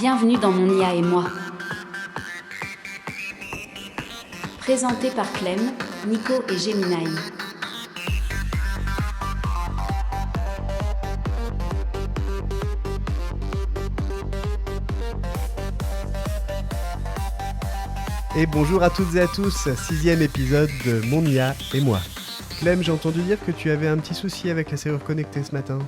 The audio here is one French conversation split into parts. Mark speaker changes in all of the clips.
Speaker 1: Bienvenue dans Mon IA et moi. Présenté par Clem, Nico et Gemini.
Speaker 2: Et bonjour à toutes et à tous, 6e épisode de Mon IA et moi. Clem, j'ai entendu dire que tu avais un petit souci avec la serrure connectée ce matin.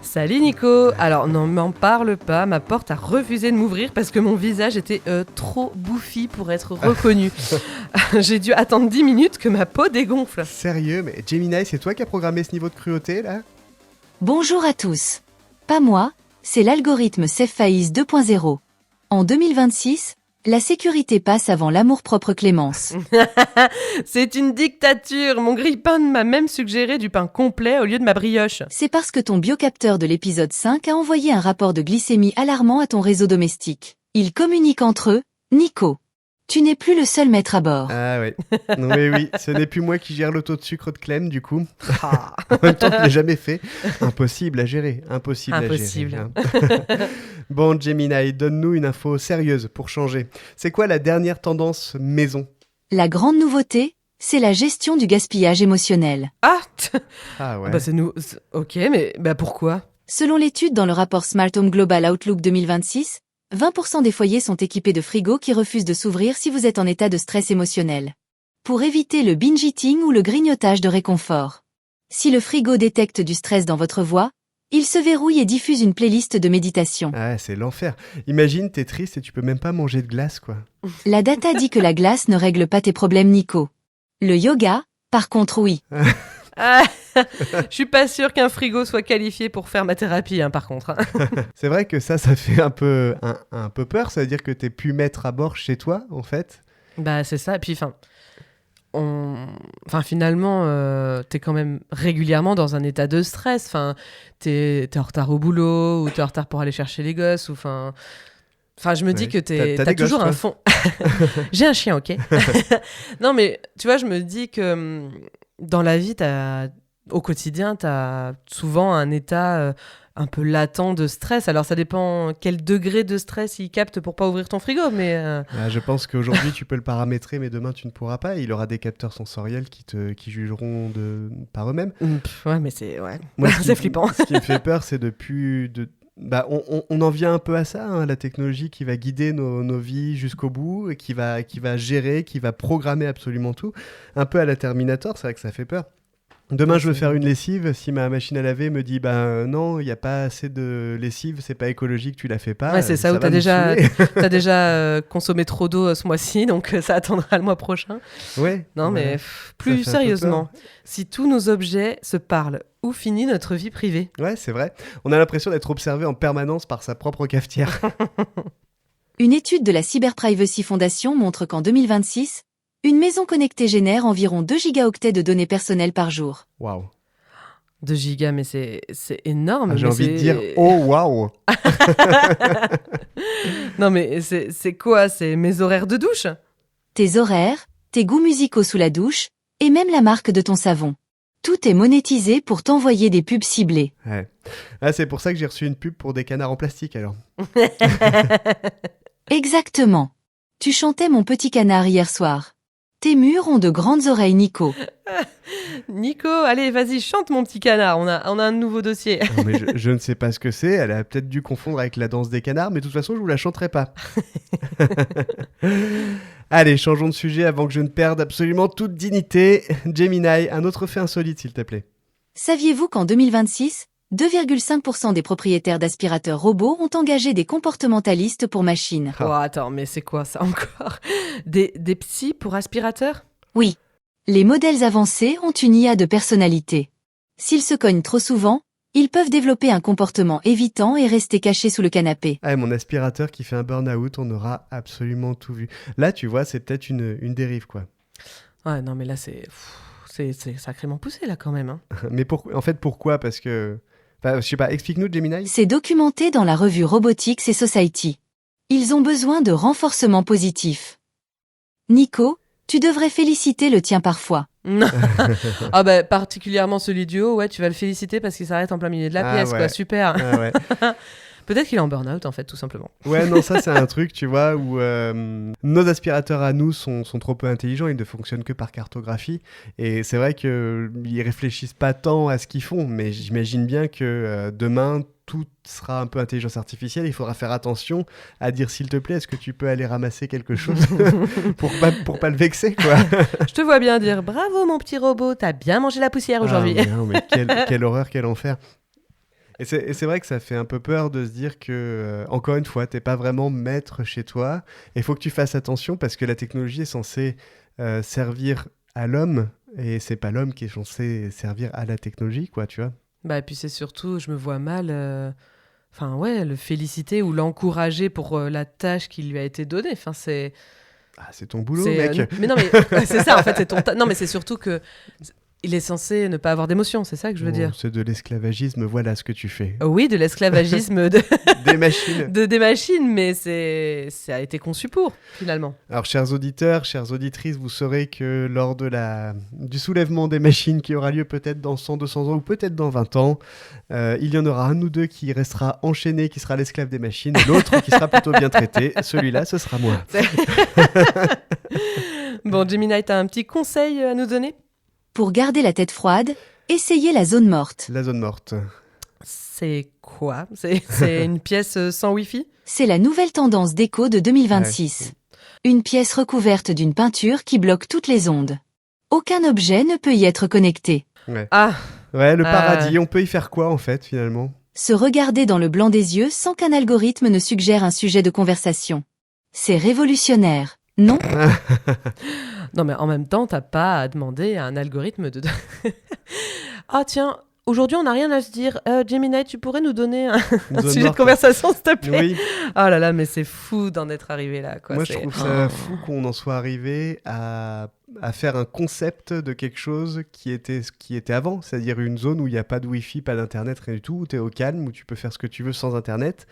Speaker 3: Salut Nico. Alors n'en m'en parle pas, ma porte a refusé de m'ouvrir parce que mon visage était trop bouffi pour être reconnu. J'ai dû attendre 10 minutes que ma peau dégonfle.
Speaker 2: Sérieux, mais Gemini, c'est toi qui as programmé ce niveau de cruauté là ?
Speaker 4: Bonjour à tous. Pas moi, c'est l'algorithme SafeFaïs 2.0. En 2026, la sécurité passe avant l'amour-propre clémence.
Speaker 3: C'est une dictature. Mon grille-pain m'a même suggéré du pain complet au lieu de ma brioche.
Speaker 4: C'est parce que ton biocapteur de l'épisode 5 a envoyé un rapport de glycémie alarmant à ton réseau domestique. Ils communiquent entre eux. Nico, tu n'es plus le seul maître à bord.
Speaker 2: Ah oui, oui, ce n'est plus moi qui gère le taux de sucre de Clem du coup.
Speaker 3: Ah.
Speaker 2: En même temps, je ne l'ai jamais fait. Impossible à gérer, impossible. À gérer. Hein. Bon, Gemini, donne-nous une info sérieuse pour changer. C'est quoi la dernière tendance maison ?
Speaker 4: La grande nouveauté, c'est la gestion du gaspillage émotionnel.
Speaker 2: Ah ouais.
Speaker 3: Bah c'est nous. Ok, mais pourquoi ?
Speaker 4: Selon l'étude dans le rapport Smart Home Global Outlook 2026, 20% des foyers sont équipés de frigos qui refusent de s'ouvrir si vous êtes en état de stress émotionnel. Pour éviter le binge-eating ou le grignotage de réconfort. Si le frigo détecte du stress dans votre voix, il se verrouille et diffuse une playlist de méditation.
Speaker 2: Ah, c'est l'enfer. Imagine, t'es triste et tu peux même pas manger de glace, quoi.
Speaker 4: La data dit que la glace ne règle pas tes problèmes, Nico. Le yoga, par contre, oui.
Speaker 3: Je suis pas sûre qu'un frigo soit qualifié pour faire ma thérapie, par contre.
Speaker 2: C'est vrai que ça fait un peu peur. Ça veut dire que t'es plus maître à bord chez toi, en fait.
Speaker 3: Bah c'est ça. Et puis, finalement, t'es quand même régulièrement dans un état de stress. T'es en retard au boulot ou t'es en retard pour aller chercher les gosses. Je me dis que t'as toujours un fond. J'ai un chien, ok. Non, mais tu vois, je me dis que dans la vie, au quotidien, t'as souvent un état un peu latent de stress. Alors, ça dépend quel degré de stress il capte pour pas ouvrir ton frigo, mais...
Speaker 2: Je pense qu'aujourd'hui, tu peux le paramétrer, mais demain, tu ne pourras pas. Il aura des capteurs sensoriels qui jugeront par eux-mêmes.
Speaker 3: Ouais, mais c'est... Ouais.
Speaker 2: Moi,
Speaker 3: c'est flippant.
Speaker 2: Ce qui me fait peur, c'est on en vient un peu à ça, hein, la technologie qui va guider nos vies jusqu'au bout, et qui va gérer, qui va programmer absolument tout. Un peu à la Terminator, c'est vrai que ça fait peur. Demain, je veux faire une lessive. Si ma machine à laver me dit non, il n'y a pas assez de lessive, c'est pas écologique, tu la fais pas.
Speaker 3: Ouais, c'est ça où t'as déjà consommé trop d'eau ce mois-ci, donc ça attendra le mois prochain.
Speaker 2: Ouais.
Speaker 3: Non, mais plus sérieusement, si tous nos objets se parlent, où finit notre vie privée ?
Speaker 2: Ouais, c'est vrai. On a l'impression d'être observé en permanence par sa propre cafetière.
Speaker 4: Une étude de la Cyber Privacy Foundation montre qu'en 2026, une maison connectée génère environ 2 gigaoctets de données personnelles par jour.
Speaker 2: Waouh.
Speaker 3: 2 gigas, mais c'est énorme.
Speaker 2: J'ai envie de dire, oh waouh.
Speaker 3: Non, mais c'est quoi ? C'est mes horaires de douche ?
Speaker 4: Tes horaires, tes goûts musicaux sous la douche, et même la marque de ton savon. Tout est monétisé pour t'envoyer des pubs ciblées.
Speaker 2: Ouais. Ah, c'est pour ça que j'ai reçu une pub pour des canards en plastique alors.
Speaker 4: Exactement. Tu chantais Mon petit canard hier soir. Tes murs ont de grandes oreilles, Nico.
Speaker 3: Nico, allez, vas-y, chante Mon petit canard. On a un nouveau dossier.
Speaker 2: Non, mais je ne sais pas ce que c'est. Elle a peut-être dû confondre avec la danse des canards, mais de toute façon, je vous la chanterai pas. Allez, changeons de sujet avant que je ne perde absolument toute dignité. Gemini, un autre fait insolite, s'il te plaît.
Speaker 4: Saviez-vous qu'en 2026, 2,5% des propriétaires d'aspirateurs robots ont engagé des comportementalistes pour machines.
Speaker 3: Oh, attends, mais c'est quoi ça encore ? Des psys pour aspirateurs ?
Speaker 4: Oui. Les modèles avancés ont une IA de personnalité. S'ils se cognent trop souvent, ils peuvent développer un comportement évitant et rester cachés sous le canapé.
Speaker 2: Ah, mon aspirateur qui fait un burn-out, on aura absolument tout vu. Là, tu vois, c'est peut-être une dérive, quoi.
Speaker 3: Ouais, non, mais là, c'est sacrément poussé, là, quand même. Hein.
Speaker 2: Mais pourquoi ? Parce que... je sais pas, explique-nous, Gemini.
Speaker 4: C'est documenté dans la revue Robotics et Society. Ils ont besoin de renforcement positif. Nico, tu devrais féliciter le tien parfois.
Speaker 3: Particulièrement celui du haut, ouais, tu vas le féliciter parce qu'il s'arrête en plein milieu de la pièce,
Speaker 2: ouais.
Speaker 3: quoi, super.
Speaker 2: Ah ouais.
Speaker 3: Peut-être qu'il est en burn-out, en fait, tout simplement.
Speaker 2: Ouais, non, ça, c'est un truc, tu vois, où nos aspirateurs à nous sont trop peu intelligents, ils ne fonctionnent que par cartographie. Et c'est vrai qu'ils réfléchissent pas tant à ce qu'ils font, mais j'imagine bien que demain, tout sera un peu intelligence artificielle. Il faudra faire attention à dire, s'il te plaît, est-ce que tu peux aller ramasser quelque chose pour pas le vexer, quoi.
Speaker 3: Je te vois bien dire, bravo mon petit robot, t'as bien mangé la poussière aujourd'hui.
Speaker 2: Mais quelle horreur, quel enfer. Et c'est vrai que ça fait un peu peur de se dire que, encore une fois, t'es pas vraiment maître chez toi. Et il faut que tu fasses attention parce que la technologie est censée servir à l'homme et c'est pas l'homme qui est censé servir à la technologie, quoi, tu vois.
Speaker 3: Bah, et puis c'est surtout, je me vois mal, le féliciter ou l'encourager pour la tâche qui lui a été donnée. Enfin, c'est
Speaker 2: ton boulot, mec.
Speaker 3: Mais non, mais c'est ça, en fait, c'est ton non, mais c'est surtout que il est censé ne pas avoir d'émotion, c'est ça que je veux dire.
Speaker 2: C'est de l'esclavagisme, voilà ce que tu fais.
Speaker 3: Oui, de l'esclavagisme
Speaker 2: des machines.
Speaker 3: Des machines, mais ça a été conçu pour, finalement.
Speaker 2: Alors, chers auditeurs, chères auditrices, vous saurez que lors du soulèvement des machines qui aura lieu peut-être dans 100, 200 ans ou peut-être dans 20 ans, il y en aura un ou deux qui restera enchaîné, qui sera l'esclave des machines, et l'autre qui sera plutôt bien traité. Celui-là, ce sera moi.
Speaker 3: Bon, Gemini, t'as un petit conseil à nous donner ?
Speaker 4: Pour garder la tête froide, essayez la zone morte.
Speaker 2: La zone morte.
Speaker 3: C'est quoi ? C'est une pièce sans Wi-Fi ?
Speaker 4: C'est la nouvelle tendance déco de 2026. Ouais. Une pièce recouverte d'une peinture qui bloque toutes les ondes. Aucun objet ne peut y être connecté.
Speaker 2: Ouais. Ouais, le paradis, on peut y faire quoi en fait finalement ?
Speaker 4: Se regarder dans le blanc des yeux sans qu'un algorithme ne suggère un sujet de conversation. C'est révolutionnaire, non ?
Speaker 3: Non, mais en même temps, t'as pas à demander à un algorithme de... Ah tiens, aujourd'hui, on n'a rien à se dire. Gemini, tu pourrais nous donner un sujet de conversation, s'il te plaît ?
Speaker 2: Oui.
Speaker 3: Oh là là, mais c'est fou d'en être arrivé là, quoi.
Speaker 2: Moi, je trouve ça fou qu'on en soit arrivé à faire un concept de quelque chose qui était avant, c'est-à-dire une zone où il n'y a pas de Wi-Fi, pas d'Internet, rien du tout, où tu es au calme, où tu peux faire ce que tu veux sans Internet.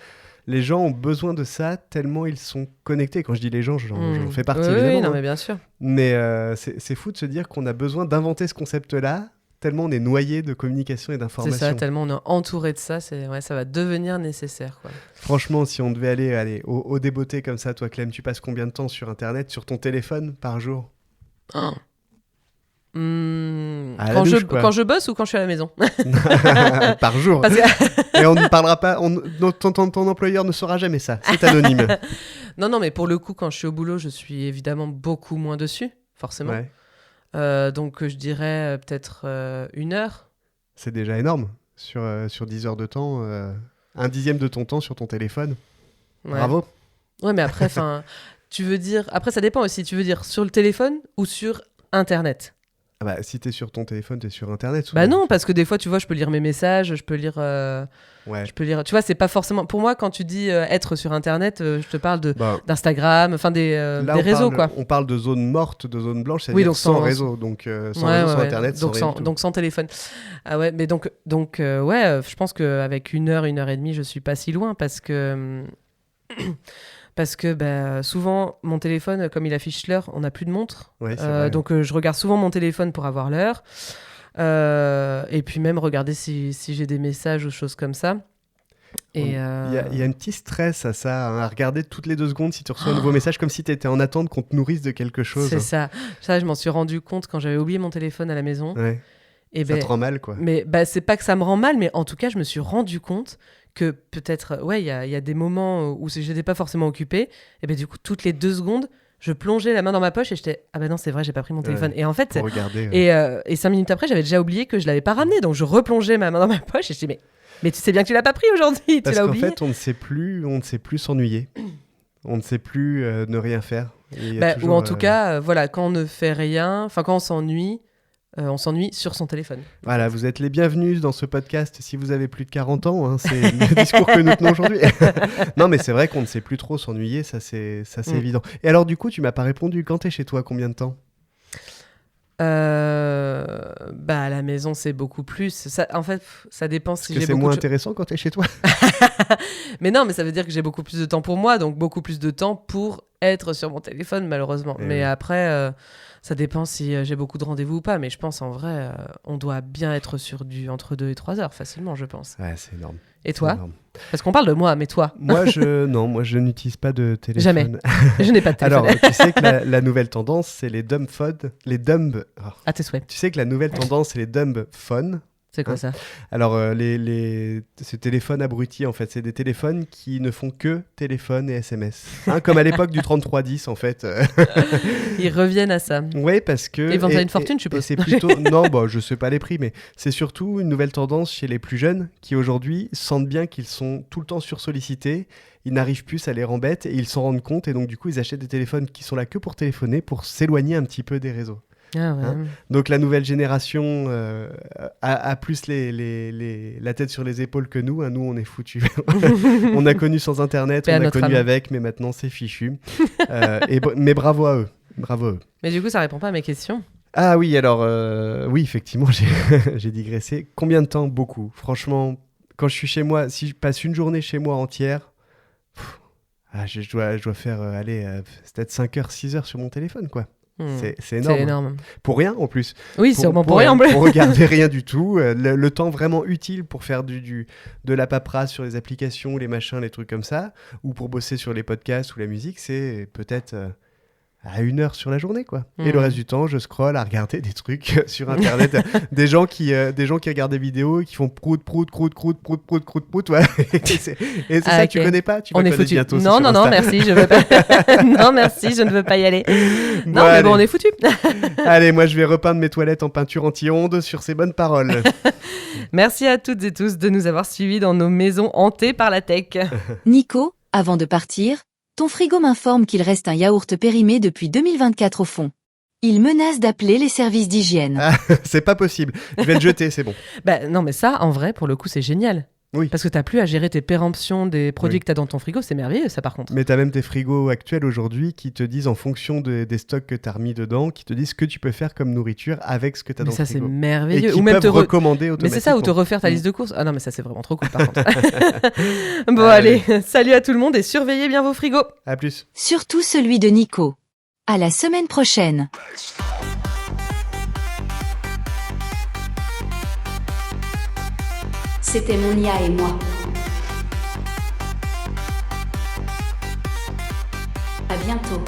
Speaker 2: Les gens ont besoin de ça tellement ils sont connectés. Quand je dis les gens, j'en fais partie, évidemment.
Speaker 3: Oui, non, mais bien sûr.
Speaker 2: Mais c'est fou de se dire qu'on a besoin d'inventer ce concept-là, tellement on est noyé de communication et d'information.
Speaker 3: C'est ça, tellement on est entouré de ça, ça va devenir nécessaire, quoi.
Speaker 2: Franchement, si on devait aller au débeauté comme ça, toi Clem, tu passes combien de temps sur Internet, sur ton téléphone par jour ?
Speaker 3: Quand je bosse ou quand je suis à la maison ?
Speaker 2: Par jour. Et on ne parlera pas, ton employeur ne saura jamais ça, c'est anonyme.
Speaker 3: Non, mais pour le coup, quand je suis au boulot, je suis évidemment beaucoup moins dessus, forcément. Ouais. Donc je dirais peut-être 1 heure.
Speaker 2: C'est déjà énorme, sur 10 heures de temps, 1/10 de ton temps sur ton téléphone. Ouais. Bravo.
Speaker 3: Ouais, mais après, tu veux dire, après ça dépend aussi, tu veux dire sur le téléphone ou sur Internet ?
Speaker 2: Bah, si t'es sur ton téléphone, t'es sur Internet.
Speaker 3: Bah non, parce que des fois, tu vois, je peux lire mes messages, je peux lire... Tu vois, c'est pas forcément... Pour moi, quand tu dis être sur Internet, je te parle d'Instagram, enfin des réseaux, quoi.
Speaker 2: On parle de zone morte, de zone blanche, c'est-à-dire donc sans réseau. Donc sans réseau, sans Internet,
Speaker 3: donc sans téléphone. Ah ouais, mais donc je pense qu'avec 1 heure, 1 heure et demie, je suis pas si loin, parce que... Parce que souvent, mon téléphone, comme il affiche l'heure, on n'a plus de montre.
Speaker 2: Ouais,
Speaker 3: donc, je regarde souvent mon téléphone pour avoir l'heure. Et puis même regarder si j'ai des messages ou choses comme ça. Il
Speaker 2: y a un petit stress à ça, à regarder toutes les 2 secondes si tu reçois un nouveau message, comme si tu étais en attente qu'on te nourrisse de quelque chose.
Speaker 3: C'est ça. Ça, je m'en suis rendu compte quand j'avais oublié mon téléphone à la maison.
Speaker 2: Ouais. Et ça te rend mal, quoi.
Speaker 3: Mais c'est pas que ça me rend mal, mais en tout cas, je me suis rendu compte que peut-être, il y a des moments où j'étais pas forcément occupée, et du coup, toutes les 2 secondes, je plongeais la main dans ma poche et j'étais, ah non, c'est vrai, j'ai pas pris mon téléphone. Et en fait,
Speaker 2: pour regarder,
Speaker 3: et 5 minutes après, j'avais déjà oublié que je l'avais pas ramené, donc je replongeais ma main dans ma poche et je dis, mais tu sais bien que tu l'as pas pris aujourd'hui, tu l'as oublié.
Speaker 2: Parce qu'en fait, on ne sait plus s'ennuyer, on ne sait plus ne rien faire.
Speaker 3: Ou en tout cas, quand on ne fait rien, enfin quand on s'ennuie sur son téléphone.
Speaker 2: Voilà, vous êtes les bienvenus dans ce podcast si vous avez plus de 40 ans, hein, c'est le discours que nous tenons aujourd'hui. Non, mais c'est vrai qu'on ne sait plus trop s'ennuyer, ça c'est évident. Et alors du coup, tu m'as pas répondu, quand t'es chez toi, combien de temps ?
Speaker 3: À la maison, c'est beaucoup plus. Ça, en fait, ça dépend si j'ai beaucoup.
Speaker 2: C'est moins intéressant quand t'es chez toi.
Speaker 3: Mais non, mais ça veut dire que j'ai beaucoup plus de temps pour moi, donc beaucoup plus de temps pour être sur mon téléphone, malheureusement. Mais après, ça dépend si j'ai beaucoup de rendez-vous ou pas. Mais je pense, en vrai, on doit bien être sur du entre 2 et 3 heures, facilement, je pense.
Speaker 2: Ouais, c'est énorme.
Speaker 3: Et toi ? Parce qu'on parle de moi, mais toi ?
Speaker 2: Moi, je n'utilise pas de téléphone.
Speaker 3: Jamais. Je n'ai pas de téléphone.
Speaker 2: Alors, tu sais que la nouvelle tendance, c'est les dumb phones. Les dumb...
Speaker 3: À tes souhaits.
Speaker 2: Tu sais que la nouvelle tendance, c'est les dumb phones.
Speaker 3: C'est quoi ça ?
Speaker 2: Alors, ces téléphones abrutis, en fait, c'est des téléphones qui ne font que téléphone et SMS. Comme à l'époque du 3310, en fait.
Speaker 3: Ils reviennent à ça.
Speaker 2: Oui, parce que...
Speaker 3: Ils vendent à une fortune, je suppose.
Speaker 2: Et c'est plutôt... Non, je sais pas les prix, mais c'est surtout une nouvelle tendance chez les plus jeunes qui, aujourd'hui, sentent bien qu'ils sont tout le temps sursollicités. Ils n'arrivent plus, ça les rembête et ils s'en rendent compte. Et donc, du coup, ils achètent des téléphones qui sont là que pour téléphoner, pour s'éloigner un petit peu des réseaux.
Speaker 3: Ah ouais.
Speaker 2: Donc la nouvelle génération a plus la tête sur les épaules que nous. Nous, on est foutus. On a connu sans Internet, on a connu avec, mais maintenant c'est fichu. Mais bravo à eux. Bravo à eux.
Speaker 3: Mais du coup, ça répond pas à mes questions.
Speaker 2: Ah oui, alors oui, effectivement, j'ai digressé. Combien de temps ? Beaucoup. Franchement, quand je suis chez moi, si je passe une journée chez moi entière, je dois faire c'est peut-être 5 heures, 6 heures sur mon téléphone, quoi. C'est énorme.
Speaker 3: C'est énorme.
Speaker 2: Pour rien en plus.
Speaker 3: Oui, sûrement pour rien.
Speaker 2: Pour regarder rien du tout. Le temps vraiment utile pour faire de la paperasse sur les applications, les machins, les trucs comme ça, ou pour bosser sur les podcasts ou la musique, c'est peut-être à 1 heure sur la journée, quoi. Et le reste du temps, je scrolle à regarder des trucs sur Internet. des gens qui regardent des vidéos et qui font prout, ouais. Et c'est ça,
Speaker 3: okay.
Speaker 2: Tu connais pas ? Tu
Speaker 3: vas
Speaker 2: connaître bientôt.
Speaker 3: Non, merci, je veux pas. Non, merci, je ne veux pas y aller. Non, mais bon, on est foutus.
Speaker 2: Allez, moi, je vais repeindre mes toilettes en peinture anti-ondes sur ces bonnes paroles.
Speaker 3: Merci à toutes et tous de nous avoir suivis dans nos maisons hantées par la tech.
Speaker 4: Nico, avant de partir, ton frigo m'informe qu'il reste un yaourt périmé depuis 2024 au fond. Il menace d'appeler les services d'hygiène.
Speaker 2: Ah, c'est pas possible. Je vais le jeter, c'est bon.
Speaker 3: Non, mais ça, en vrai, pour le coup, c'est génial.
Speaker 2: Oui.
Speaker 3: Parce que t'as plus à gérer tes péremptions des produits que t'as dans ton frigo, c'est merveilleux ça par contre.
Speaker 2: Mais t'as même tes frigos actuels aujourd'hui qui te disent en fonction des stocks que t'as remis dedans, qui te disent ce que tu peux faire comme nourriture avec ce que t'as dans le frigo.
Speaker 3: Mais ça c'est merveilleux.
Speaker 2: Et qui peuvent recommander automatiquement.
Speaker 3: Mais c'est ça, ou te refaire ta liste de courses. Ah non mais ça c'est vraiment trop cool par contre. Bon allez, salut à tout le monde et surveillez bien vos frigos.
Speaker 2: À plus.
Speaker 4: Surtout celui de Nico. À la semaine prochaine.
Speaker 1: C'était Monia et moi. À bientôt.